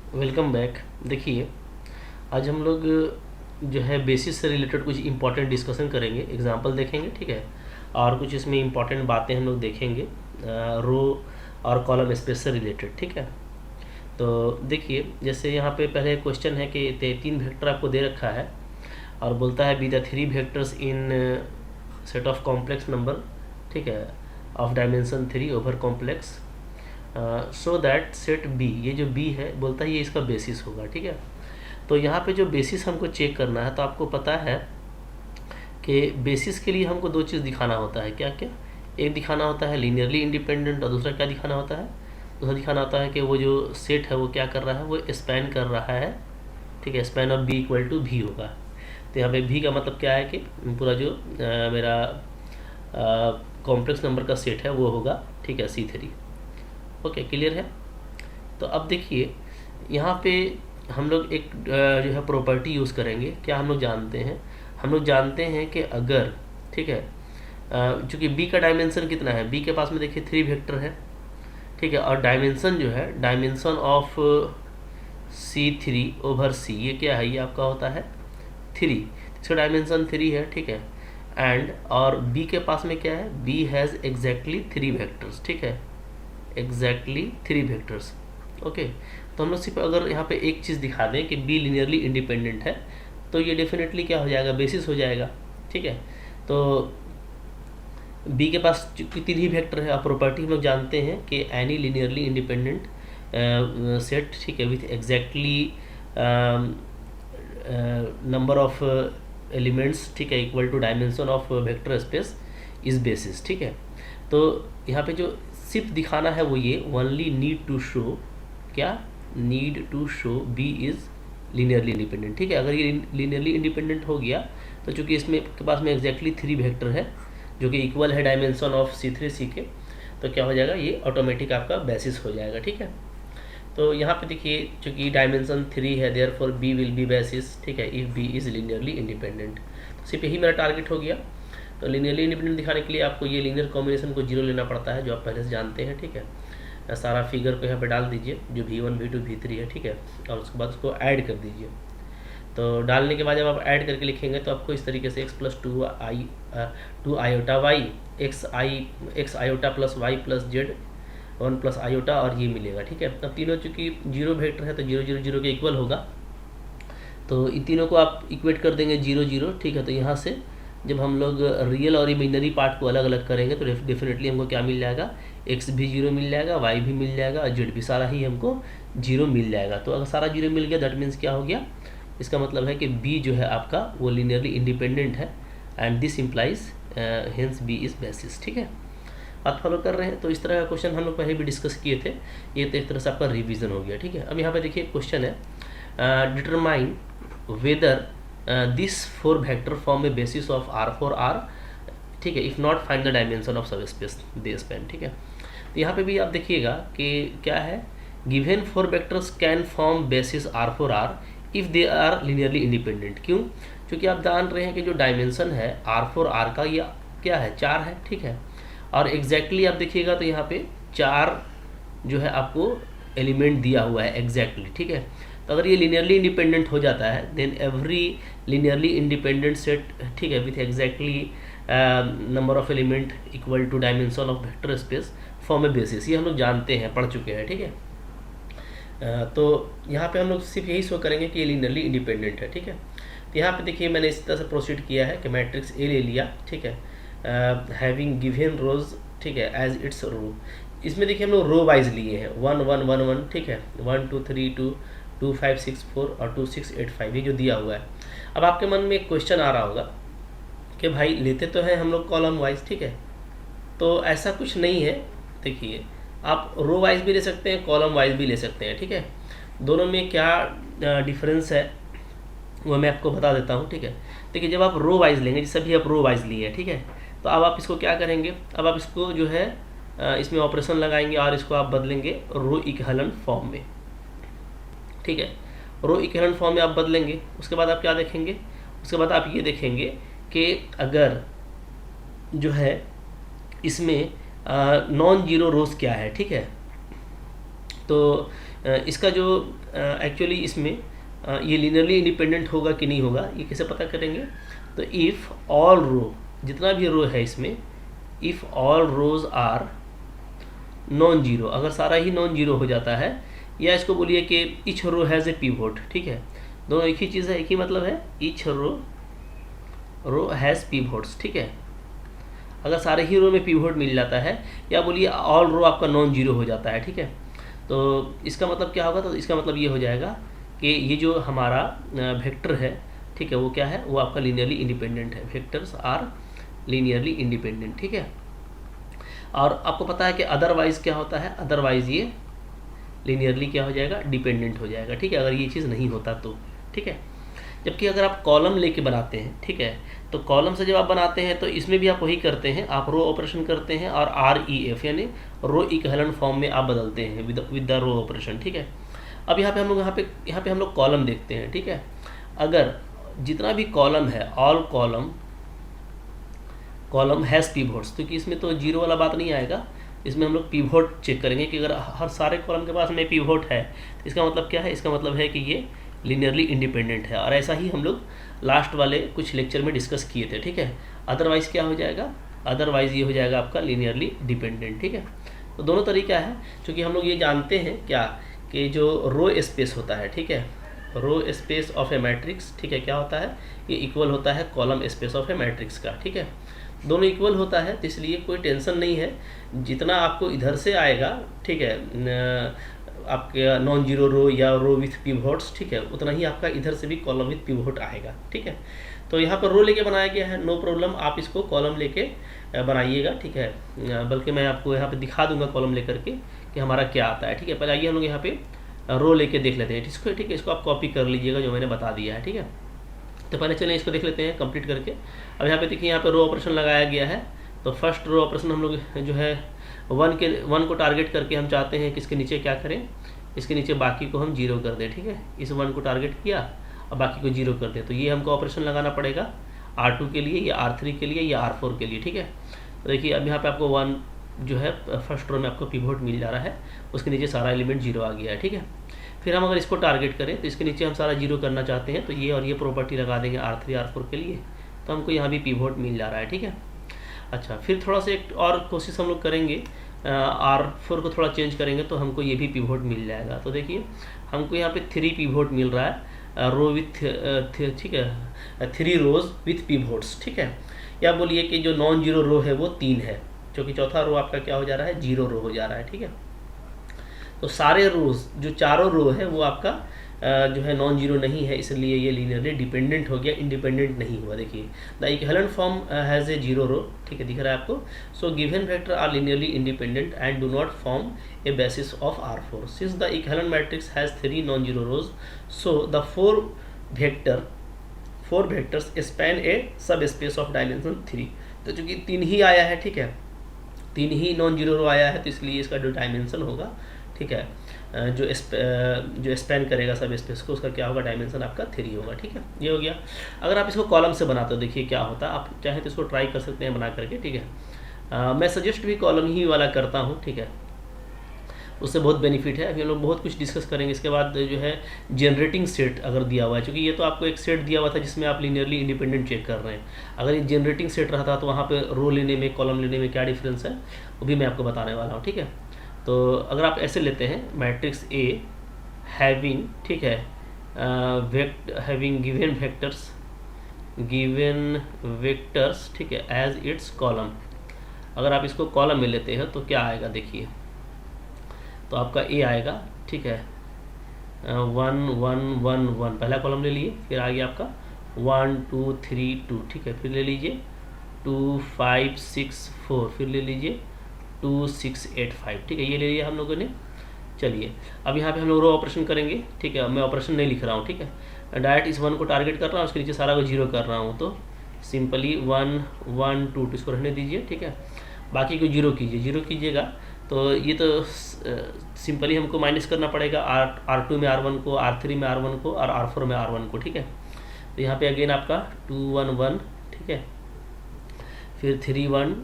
Welcome back. देखिए, आज हम लोग जो है बेसिस से रिलेटेड कुछ इंपॉर्टेंट डिस्कशन करेंगे, एग्जांपल देखेंगे, ठीक है। और कुछ इसमें इंपॉर्टेंट बातें हम लोग देखेंगे रो और कॉलम स्पेस से रिलेटेड, ठीक है। तो देखिए, जैसे यहाँ पे पहले क्वेश्चन है कि तीन वेक्टर आपको दे रखा है और बोलता है B the three vectors in set of complex number, ठीक है, of dimension three over complex so that set B, ये जो बी है बोलता है ये इसका बेसिस होगा, ठीक है। तो यहाँ पे जो बेसिस हमको चेक करना है, तो आपको पता है कि बेसिस के लिए हमको दो चीज़ दिखाना होता है। क्या क्या? एक दिखाना होता है लीनियरली इंडिपेंडेंट, और दूसरा क्या दिखाना होता है? दूसरा दिखाना होता है कि वो जो सेट है वो क्या कर रहा है, वो स्पैन कर रहा है, ठीक है। Span of B equal to भी होगा। तो यहाँ पे भी का मतलब क्या है कि पूरा जो मेरा कॉम्प्लेक्स नंबर का सेट है वो होगा, ठीक है, C3। ओके, क्लियर है। तो अब देखिए, यहाँ पे हम लोग एक जो है प्रॉपर्टी यूज़ करेंगे। क्या हम लोग जानते हैं? हम लोग जानते हैं कि अगर, ठीक है, चूँकि बी का डायमेंशन कितना है, बी के पास में देखिए थ्री वेक्टर है, ठीक है, और डायमेंशन जो है dimension of C3 over C, ये क्या है? ये आपका होता है थ्री, इसका डायमेंशन थ्री है, ठीक है। एंड और बी के पास में क्या है? B has exactly three vectors, ठीक है, एग्जैक्टली थ्री वेक्टर्स। ओके, तो हम लोग सिर्फ अगर यहाँ पे एक चीज़ दिखा दें कि बी लिनियरली इंडिपेंडेंट है, तो ये डेफिनेटली क्या हो जाएगा? बेसिस हो जाएगा, ठीक है। तो बी के पास कितनी ही वेक्टर है, आप प्रॉपर्टी हम लोग जानते हैं कि एनी लिनियरली इंडिपेंडेंट सेट, ठीक है, with exactly number of elements, ठीक है, equal to dimension of vector space is basis, ठीक है। तो यहाँ पे जो सिर्फ दिखाना है वो ये ओनली नीड टू शो, क्या? Need to show B is linearly independent, ठीक है। अगर ये लीनियरली इंडिपेंडेंट हो गया तो चूंकि इसमें के पास में एग्जैक्टली थ्री वेक्टर है जो कि इक्वल है डायमेंशन ऑफ C3 C के, तो क्या हो जाएगा? ये ऑटोमेटिक आपका बेसिस हो जाएगा, ठीक है। तो यहाँ पे देखिए, चूंकि डायमेंशन थ्री है, therefore B will be basis, ठीक है, if B is linearly independent. तो सिर्फ यही मेरा टारगेट हो गया। तो लीनियरली इंडिपेंडेंट दिखाने के लिए आपको ये लीनियर कॉम्बिनेशन को जीरो लेना पड़ता है, जो आप पहले से जानते हैं, ठीक है। सारा फिगर को यहाँ पे डाल दीजिए, जो V1 V2 V3 है, ठीक है, और उसके बाद उसको ऐड कर दीजिए। तो डालने के बाद जब आप ऐड करके लिखेंगे तो आपको इस तरीके से x plus two iota y, x iota plus y plus z one plus iota, और ये मिलेगा, ठीक है। अब तीनों चूँकि जीरो वेक्टर है तो जीरो जीरो जीरो के इक्वल होगा, तो इन तीनों को आप इक्वेट कर देंगे जीरो जीरो, ठीक है। तो यहाँ से जब हम लोग रियल और इमेजिनरी पार्ट को अलग अलग करेंगे तो डेफिनेटली हमको क्या मिल जाएगा? एक्स भी जीरो मिल जाएगा, वाई भी मिल जाएगा, और जेड भी सारा ही हमको जीरो मिल जाएगा। तो अगर सारा जीरो मिल गया दैट मीन्स क्या हो गया? इसका मतलब है कि बी जो है आपका वो लीनियरली इंडिपेंडेंट है, and this implies hence B is basis, ठीक है। आप फॉलो कर रहे हैं? तो इस तरह का क्वेश्चन हम लोग पहले भी डिस्कस किए थे, ये तो एक तरह से आपका रिवीजन हो गया, ठीक है। अब यहाँ पे देखिए क्वेश्चन है, determine whether this four vector form a basis of R4R, ठीक है, if not find the dimension of सब स्पेस दे स्पैन, ठीक है। तो यहाँ पे भी आप देखिएगा कि क्या है, given four vectors can form basis R4R if they are linearly independent. क्यों? क्योंकि आप जान रहे हैं कि जो डायमेंशन है R4R का ये क्या है? चार है, ठीक है। और एग्जैक्टली आप देखिएगा तो यहाँ पे चार जो है आपको एलिमेंट दिया हुआ है एग्जैक्टली, ठीक है। तो अगर ये लीनियरली इंडिपेंडेंट हो जाता है then every linearly independent set, ठीक है, with exactly number of element equal to dimension of vector space form a basis. ये हम लोग जानते हैं, पढ़ चुके हैं, ठीक है। तो यहाँ पे हम लोग सिर्फ यही शो करेंगे कि ये लीनियरली इंडिपेंडेंट है, ठीक है। तो यहाँ पे देखिए मैंने इस तरह से प्रोसीड किया है कि मैट्रिक्स ए ले लिया, ठीक है, हैविंग गिवन रोज, ठीक है, एज इट्स रो। इसमें देखिए हम लोग रो वाइज लिए हैं, 1 1 1 1, ठीक है, 1 2 3 2 2 5 6 4 और 2 6 8 5, ये जो दिया हुआ है। अब आपके मन में एक क्वेश्चन आ रहा होगा कि भाई लेते तो हैं हम लोग कॉलम वाइज, ठीक है, तो ऐसा कुछ नहीं है। देखिए, आप रो वाइज भी ले सकते हैं, कॉलम वाइज भी ले सकते हैं, ठीक है। दोनों में क्या डिफरेंस है वो मैं आपको बता देता हूँ, ठीक है। देखिए, जब आप रो वाइज लेंगे, जैसे अभी आप रो वाइज लिए हैं, ठीक है, तो अब आप इसको क्या करेंगे? अब आप इसको जो है इसमें ऑपरेशन लगाएंगे और इसको आप बदलेंगे रो इक्विवेलेंट फॉर्म में, ठीक है। रो इक्विवेलेंट फॉर्म में आप बदलेंगे, उसके बाद आप क्या देखेंगे? उसके बाद आप ये देखेंगे कि अगर जो है इसमें नॉन जीरो रोज क्या है, ठीक है। तो इसका जो एक्चुअली इसमें ये लीनियरली इंडिपेंडेंट होगा कि नहीं होगा, ये कैसे पता करेंगे? तो इफ़ ऑल रो, जितना भी रो है इसमें, if all rows are non zero, अगर सारा ही नॉन जीरो हो जाता है, या इसको बोलिए कि each row has a pivot, ठीक है, दोनों एक ही चीज़ है, एक ही मतलब है, ईच रो हैज़ पिवोट्स, ठीक है। अगर सारे ही रो में पिवोट मिल जाता है, या बोलिए ऑल रो आपका नॉन जीरो हो जाता है, ठीक है, तो इसका मतलब क्या होगा? तो इसका मतलब ये हो जाएगा कि ये जो हमारा वेक्टर है, ठीक है, वो क्या है? वो आपका लीनियरली इंडिपेंडेंट है। वेक्टर्स आर लीनियरली इंडिपेंडेंट, ठीक है। और आपको पता है कि अदरवाइज़ क्या होता है? अदरवाइज़ ये लीनियरली क्या हो जाएगा? डिपेंडेंट हो जाएगा, ठीक है, अगर ये चीज़ नहीं होता तो, ठीक है। जबकि अगर आप कॉलम लेके बनाते हैं, ठीक है, तो कॉलम से जब आप बनाते हैं तो इसमें भी आप वही करते हैं, आप रो ऑपरेशन करते हैं और REF यानी रो इक्विवेलेंट फॉर्म में आप बदलते हैं विद द रो ऑपरेशन, ठीक है। अब यहाँ पे हम लोग यहाँ पे हम लोग कॉलम देखते हैं, ठीक है। अगर जितना भी कॉलम है, ऑल कॉलम हैज़ पिवोट्स, क्योंकि इसमें तो जीरो वाला बात नहीं आएगा, इसमें हम लोग पिवोट चेक करेंगे कि अगर हर सारे कॉलम के पास में पिवोट है तो इसका मतलब क्या है? इसका मतलब है कि ये लीनियरली इंडिपेंडेंट है। और ऐसा ही हम लोग लास्ट वाले कुछ लेक्चर में डिस्कस किए थे, ठीक है। अदरवाइज़ क्या हो जाएगा? अदरवाइज़ ये हो जाएगा आपका लीनियरली डिपेंडेंट, ठीक है। तो दोनों तरीका है, क्योंकि हम लोग ये जानते हैं क्या, कि जो रो स्पेस होता है, ठीक है, row space of a matrix, ठीक है, क्या होता है? ये इक्वल होता है column space of a matrix का, ठीक है। दोनों इक्वल होता है, तो इसलिए कोई टेंशन नहीं है, जितना आपको इधर से आएगा, ठीक है, आपके नॉन जीरो रो या रो विथ पिवोट्स, ठीक है, उतना ही आपका इधर से भी कॉलम विथ पिवोट आएगा, ठीक है। तो यहाँ पर रो लेके बनाया गया है, नो प्रॉब्लम, आप इसको कॉलम लेके बनाइएगा, ठीक है। बल्कि मैं आपको यहाँ पे दिखा दूंगा कॉलम लेकर के कि हमारा क्या आता है, ठीक है। पहले आइए हम लोग यहाँ पे रो लेके देख लेते हैं इसको, ठीक है। इसको आप कॉपी कर लीजिएगा जो मैंने बता दिया है, ठीक है। तो पहले चलें इसको देख लेते हैं कंप्लीट करके। अब यहाँ पे देखिए, यहाँ पे रो ऑपरेशन लगाया गया है। तो फर्स्ट रो ऑपरेशन हम लोग जो है वन को टारगेट करके हम चाहते हैं कि इसके नीचे क्या करें, इसके नीचे बाकी को हम जीरो कर दें, ठीक है। इस 1 को टारगेट किया और बाकी को जीरो कर दें, तो ये हमको ऑपरेशन लगाना पड़ेगा R2 के लिए, या R3 के लिए, या R4 के लिए, ठीक है। तो देखिए अब यहाँ पे आपको 1 जो है फर्स्ट रो में आपको पिवोट मिल जा रहा है, उसके नीचे सारा एलिमेंट जीरो आ गया है, ठीक है। फिर हम अगर इसको टारगेट करें तो इसके नीचे हम सारा जीरो करना चाहते हैं, तो ये और ये प्रॉपर्टी लगा देंगे R3 R4 के लिए, तो हमको यहाँ भी पिवोट मिल जा रहा है, ठीक है। अच्छा, फिर थोड़ा सा एक और कोशिश हम लोग करेंगे, R4 को थोड़ा चेंज करेंगे तो हमको ये भी पिवोट मिल जाएगा। तो देखिए हमको यहाँ पे 3 पिवोट मिल रहा है, रो विथ, ठीक है, 3 रोज विथ पिवोट्स, ठीक है। या बोलिए कि जो नॉन जीरो रो है वो 3 है, क्योंकि चौथा रो आपका क्या हो जा रहा है? जीरो रो हो जा रहा है, ठीक है। तो सारे रोज जो चारों रो है वो आपका जो है नॉन जीरो नहीं है, इसलिए ये लीनियरली डिपेंडेंट हो गया, इंडिपेंडेंट नहीं हुआ। देखिए the equivalent form has a zero row, ठीक है, दिख रहा है आपको। So given vector are linearly independent and do not form a basis of R4 since the equivalent matrix has 3 non zero rows, so the 4 vectors span a subspace of dimension 3। तो चूंकि 3 ही आया है, ठीक है, 3 ही non zero रो आया है, तो इसलिए इसका जो डायमेंशन होगा, ठीक है, जो स्पैन करेगा सब स्पेस को, उसका क्या होगा? डायमेंशन आपका 3 होगा, ठीक है। ये हो गया। अगर आप इसको कॉलम से बनाते हो, देखिए क्या होता है, आप चाहें तो इसको ट्राई कर सकते हैं बना करके, ठीक है। मैं सजेस्ट भी कॉलम ही वाला करता हूँ, ठीक है, उससे बहुत बेनिफिट है। अभी हम लोग बहुत कुछ डिस्कस करेंगे। इसके बाद जो है जनरेटिंग सेट अगर दिया हुआ है, क्योंकि ये तो आपको एक सेट दिया हुआ था जिसमें आप लीनियरली इंडिपेंडेंट चेक कर रहे हैं, अगर ये जनरेटिंग सेट रहता तो वहाँ पे रो लेने में, कॉलम लेने में क्या डिफरेंस है वो भी मैं आपको बताने वाला हूँ, ठीक है। तो अगर आप ऐसे लेते हैं मैट्रिक्स ए हैविंग, ठीक है, हैविंग गिवन वेक्टर्स, ठीक है, एज इट्स कॉलम, अगर आप इसको कॉलम में लेते हैं तो क्या आएगा? देखिए तो आपका ए आएगा, ठीक है, 1 1 1 1 पहला कॉलम ले लिए, फिर आ गया आपका 1 2 3 2, ठीक है, फिर ले लीजिए 2 5 6 4, फिर ले लीजिए 2 6 8 5, ठीक है, ये ले लिया हम लोगों ने। चलिए अब यहाँ पे हम लोग रो ऑपरेशन करेंगे, ठीक है। मैं ऑपरेशन नहीं लिख रहा हूँ, ठीक है, डायरेक्ट इस 1 को टारगेट कर रहा हूँ, उसके नीचे सारा को जीरो कर रहा हूँ, तो सिंपली 1 1 2 2 इसको रहने दीजिए, ठीक है, बाकी को जीरो कीजिएगा। तो ये तो सिंपली हमको माइनस करना पड़ेगा R2 में R1 को, R3 में R1 को और R4 में R1 को, ठीक है। तो यहाँ पे अगेन आपका 2 1 1, ठीक है, फिर 3 1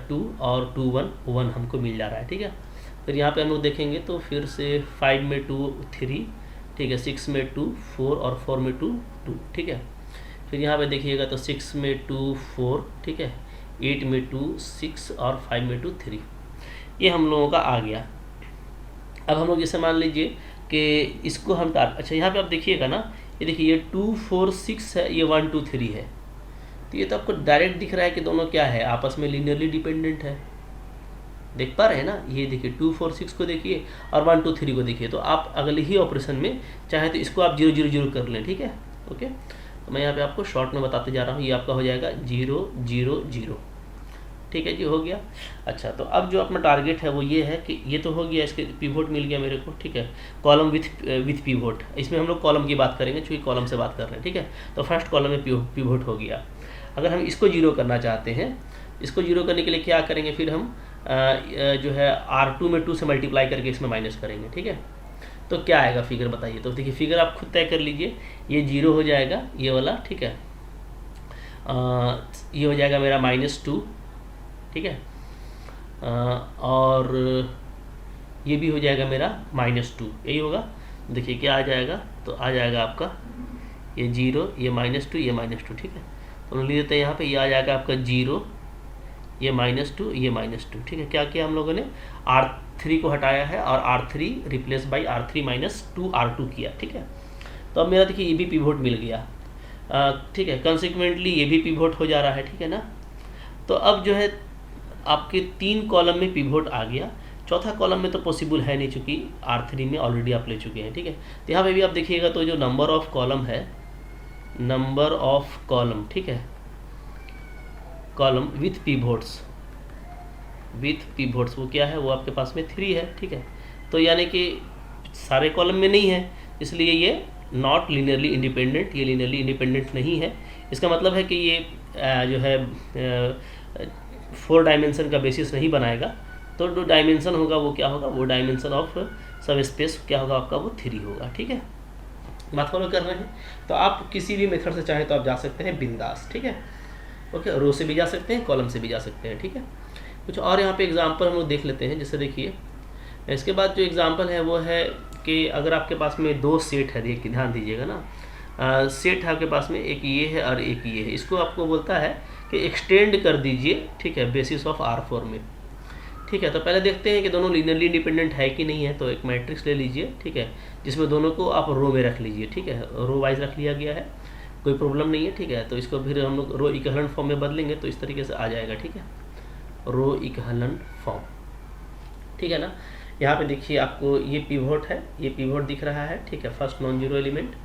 2 और 2 1 1 हमको मिल जा रहा है, ठीक है। फिर यहाँ पे हम लोग देखेंगे तो फिर से 5 में 2 3, ठीक है, 6 में 2 4 और 4 में 2 2, ठीक है। फिर यहाँ पे देखिएगा तो 6 में 2 4, ठीक है, 8 में 2 6 और 5 में 2 3, ये हम लोगों का आ गया। अब हम लोग जैसे मान लीजिए कि इसको हम अच्छा यहाँ पे आप देखिएगा ना, ये देखिए ये 2 4 6 है, ये 1 2 3 है, तो ये तो आपको डायरेक्ट दिख रहा है कि दोनों क्या है, आपस में लीनियरली डिपेंडेंट है। देख पा रहे हैं ना, ये देखिए 2 4 6 को देखिए और 1 2 3 को देखिए। तो आप अगले ही ऑपरेशन में चाहे तो इसको आप 0 0 0 कर लें, ठीक है, ओके। तो मैं यहाँ पे आपको शॉर्ट में बताते जा रहा हूँ, ये आपका हो जाएगा 0 0 0, ठीक है जी, हो गया। अच्छा, तो अब जो अपना टारगेट है वो ये है कि ये तो हो गया, इसके पिवोट मिल गया मेरे को, ठीक है, कॉलम विथ पिवोट। इसमें हम लोग कॉलम की बात करेंगे क्योंकि कॉलम से बात कर रहे हैं, ठीक है। तो फर्स्ट कॉलम में पिवोट हो गया। अगर हम इसको 0 करना चाहते हैं, इसको 0 करने के लिए क्या करेंगे, फिर हम जो है R2 में 2 से मल्टीप्लाई करके इसमें माइनस करेंगे, ठीक है। तो क्या आएगा फिगर बताइए। तो देखिए फिगर आप खुद तय कर लीजिए, ये 0 हो जाएगा ये वाला, ठीक है, ये हो जाएगा मेरा -2, ठीक है, और ये भी हो जाएगा मेरा -2, यही होगा। देखिए क्या आ जाएगा, तो आ जाएगा आपका ये 0, ये -2, ये -2, ठीक है। तो हम लिख देते हैं यहाँ पे, ये आ जाएगा आपका 0, ये -2, ये -2, ठीक है। क्या किया हम लोगों ने, R3 को हटाया है और R3 replace by R3 - 2 R2 किया, ठीक है। तो अब मेरा देखिए ये भी पिवोट मिल गया, ठीक है, कंसिक्वेंटली ये भी पिवोट हो जा रहा है, ठीक है ना। तो अब जो है आपके 3 कॉलम में पिवोट आ गया, चौथा कॉलम में तो पॉसिबल है नहीं चूँकि R3 में ऑलरेडी आप ले चुके हैं, ठीक है। तो यहाँ पे भी आप देखिएगा तो जो नंबर ऑफ कॉलम है, नंबर ऑफ कॉलम, ठीक है, कॉलम विथ पिवोट्स वो क्या है, वो आपके पास में 3 है, ठीक है। तो यानी कि सारे कॉलम में नहीं है, इसलिए ये नॉट लीनियरली इंडिपेंडेंट, ये लीनियरली इंडिपेंडेंट नहीं है। इसका मतलब है कि ये जो है 4 डायमेंशन का बेसिस नहीं बनाएगा। तो जो डायमेंशन होगा वो क्या होगा, वो डायमेंशन ऑफ सब स्पेस क्या होगा आपका, वो 3 होगा, ठीक है। बात फॉलो कर रहे हैं। तो आप किसी भी मेथड से चाहें तो आप जा सकते हैं बिंदास, ठीक है, ओके। रो से भी जा सकते हैं, कॉलम से भी जा सकते हैं, ठीक है। कुछ और यहाँ पे एग्जांपल हम लोग देख लेते हैं। जैसे देखिए इसके बाद जो एग्जांपल है वो है कि अगर आपके पास में 2 सेट है, देखिए ध्यान दीजिएगा ना, सेट है आपके पास में, एक ये है और एक ये है। इसको आपको बोलता है कि एक्सटेंड कर दीजिए, ठीक है, बेसिस ऑफ R4 में, ठीक है। तो पहले देखते हैं कि दोनों लीनियरली इंडिपेंडेंट है कि नहीं है। तो एक मैट्रिक्स ले लीजिए, ठीक है, जिसमें दोनों को आप रो में रख लीजिए, ठीक है, रो वाइज रख लिया गया है, कोई प्रॉब्लम नहीं है, ठीक है। तो इसको फिर हम लोग रो इक्विवेलेंट फॉर्म में बदलेंगे तो इस तरीके से आ जाएगा, ठीक है, रो इक्विवेलेंट फॉर्म, ठीक है ना। यहाँ पे देखिए आपको ये पिवोट है, ये पिवोट दिख रहा है, ठीक है, फर्स्ट नॉन जीरो एलिमेंट,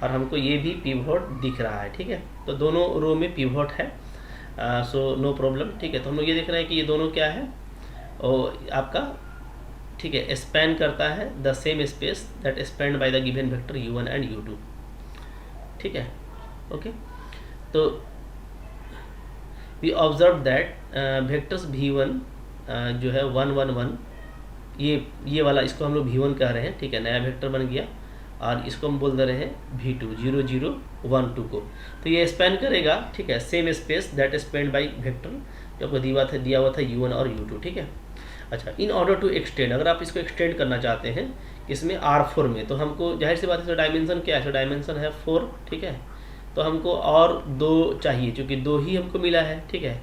और हमको ये भी पिवोट दिख रहा है, ठीक है। तो दोनों रो में पिवोट है, सो नो प्रॉब्लम, ठीक है। तो हम लोग ये देख रहे हैं कि ये दोनों क्या है, और आपका, ठीक है, स्पैन करता है the same space that spend by the given vector u1 and u2, ठीक है, ओके। तो we observe that vectors v1 जो है 1 1 1, ये वाला, इसको हम लोग v1 कह रहे हैं, ठीक है, नया वेक्टर बन गया, और इसको हम बोल दे रहे हैं v2 0 0 1 2 को। तो ये स्पैन करेगा, ठीक है, same space that spend by vector जो आपको दिया हुआ था u1 और u2, ठीक है। अच्छा, इन ऑर्डर टू एक्सटेंड, अगर आप इसको एक्सटेंड करना चाहते हैं इसमें R4 में, तो हमको जाहिर सी बात है, डायमेंशन क्या है, डायमेंशन है 4, ठीक है। तो हमको और 2 चाहिए, चूँकि 2 ही हमको मिला है, ठीक है।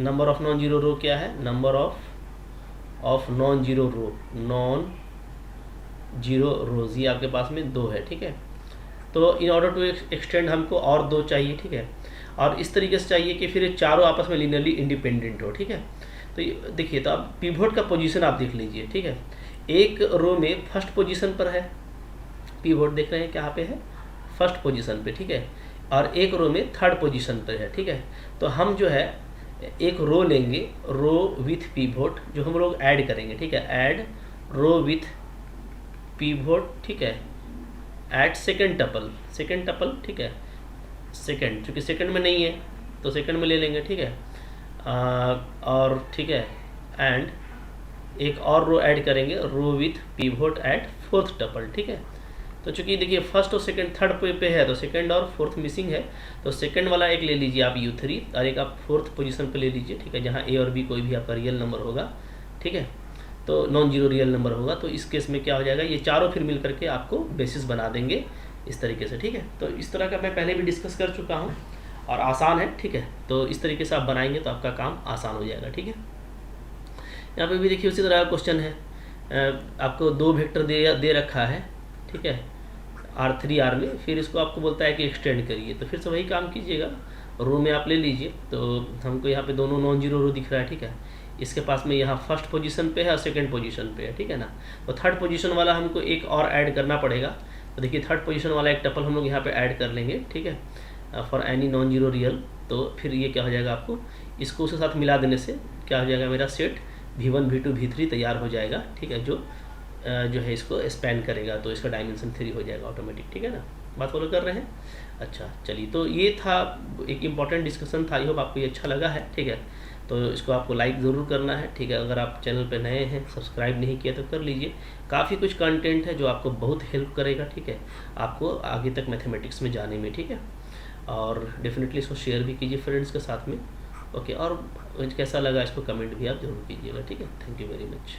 नंबर ऑफ नॉन जीरो रो क्या है, नंबर ऑफ नॉन जीरो रोज, ये आपके पास में 2 है, ठीक है। तो इन ऑर्डर टू एक्सटेंड हमको और 2 चाहिए, ठीक है, और इस तरीके से चाहिए कि फिर चारों आपस में लीनियरली इंडिपेंडेंट हो, ठीक है। तो देखिए, तो आप पिवोट का पोजीशन आप देख लीजिए, ठीक है। एक रो में फर्स्ट पोजीशन पर है पिवोट, देख रहे हैं कहाँ पे है, फर्स्ट पोजीशन पे, ठीक है, और एक रो में थर्ड पोजीशन पर है, ठीक है। तो हम जो है एक रो लेंगे, रो विथ पिवोट, जो हम लोग ऐड करेंगे, ठीक है, ऐड रो विथ पिवोट, ठीक है, ऐड सेकेंड टपल, ठीक है, सेकेंड, चूँकि सेकेंड में नहीं है तो सेकेंड में ले लेंगे, ठीक है, और ठीक है, एंड एक और रो ऐड करेंगे, row with pivot at fourth tuple, ठीक है। तो चूंकि देखिए फर्स्ट और सेकंड थर्ड पे है, तो सेकंड और फोर्थ मिसिंग है, तो सेकंड वाला एक ले लीजिए आप u3, और एक आप फोर्थ पोजीशन पे ले लीजिए, ठीक है, जहाँ a और b कोई भी आपका रियल नंबर होगा, ठीक है। तो नॉन जीरो रियल नंबर होगा। तो इस केस में क्या हो जाएगा, ये चारों फिर मिल करके आपको बेसिस बना देंगे इस तरीके से, ठीक है। तो इस तरह का मैं पहले भी डिस्कस कर चुका हूँ और आसान है, ठीक है। तो इस तरीके से आप बनाएंगे तो आपका काम आसान हो जाएगा, ठीक है। यहाँ पे भी देखिए उसी तरह का क्वेश्चन है, आपको 2 वेक्टर दे रखा है, ठीक है, R3 R में, फिर इसको आपको बोलता है कि एक्सटेंड करिए। तो फिर से वही काम कीजिएगा, रो में आप ले लीजिए। तो हमको यहाँ पे दोनों नॉन जीरो रो दिख रहा है, ठीक है। इसके पास में यहाँ फर्स्ट पोजीशन पे है और सेकंड पोजीशन पे है, ठीक है ना। तो थर्ड पोजीशन वाला हमको एक और ऐड करना पड़ेगा। तो देखिए थर्ड पोजीशन वाला एक टपल हम लोग यहाँ पे ऐड कर लेंगे, ठीक है, for any non zero real. तो फिर ये क्या हो जाएगा, आपको इसको उसके साथ मिला देने से क्या हो जाएगा, मेरा सेट V1 V2 V3 तैयार हो जाएगा, ठीक है, जो है इसको स्पैन करेगा। तो इसका डायमेंशन 3 हो जाएगा ऑटोमेटिक, ठीक है ना। बात फॉलो कर रहे हैं। अच्छा चलिए, तो ये था एक इम्पॉर्टेंट डिस्कशन था। आई होप आपको ये अच्छा लगा है, ठीक है। तो इसको आपको लाइक ज़रूर करना है, ठीक है। अगर आप चैनल पे नए हैं, सब्सक्राइब नहीं किया तो कर लीजिए। काफ़ी कुछ कंटेंट है जो आपको बहुत हेल्प करेगा, ठीक है, आपको आगे तक मैथमेटिक्स में जाने में, ठीक है। और डेफिनेटली इसको शेयर भी कीजिए फ्रेंड्स के साथ में, ओके। और कैसा लगा इसको कमेंट भी आप जरूर कीजिएगा, ठीक है। Thank you very much.